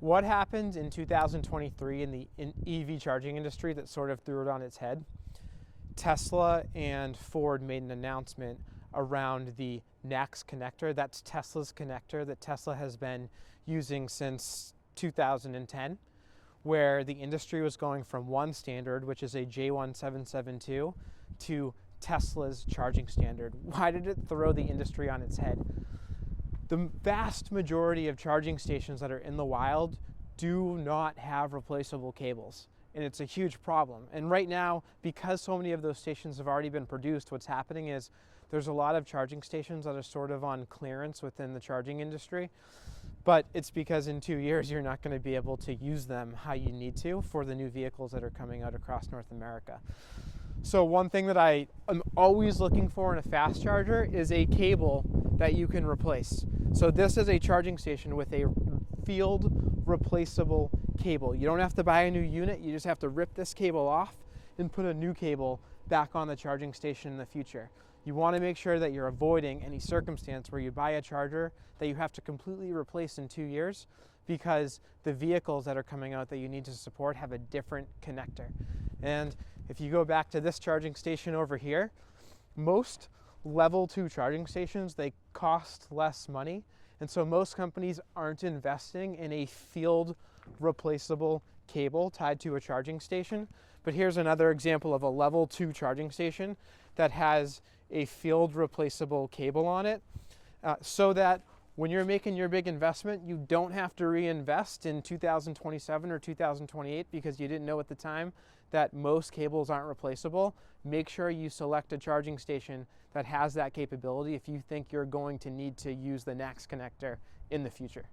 What happened in 2023 in the EV charging industry that sort of threw it on its head? Tesla and Ford made an announcement around the NACS connector. That's Tesla's connector that Tesla has been using since 2010, where the industry was going from one standard, which is a J1772, to Tesla's charging standard. Why did it throw the industry on its head? The vast majority of charging stations that are in the wild do not have replaceable cables, and it's a huge problem. And right now, because so many of those stations have already been produced, what's happening is there's a lot of charging stations that are sort of on clearance within the charging industry, but it's because in 2 years you're not going to be able to use them how you need to for the new vehicles that are coming out across North America. So one thing that I am always looking for in a fast charger is a cable that you can replace. So this is a charging station with a field replaceable cable. You don't have to buy a new unit, you just have to rip this cable off and put a new cable back on the charging station in the future. You want to make sure that you're avoiding any circumstance where you buy a charger that you have to completely replace in 2 years, because the vehicles that are coming out that you need to support have a different connector. And if you go back to this charging station over here, most level 2 charging stations, they cost less money. And so most companies aren't investing in a field replaceable cable tied to a charging station. But here's another example of a level 2 charging station that has a field replaceable cable on it, so that when you're making your big investment, you don't have to reinvest in 2027 or 2028 because you didn't know at the time that most cables aren't replaceable. Make sure you select a charging station that has that capability if you think you're going to need to use the NACS connector in the future.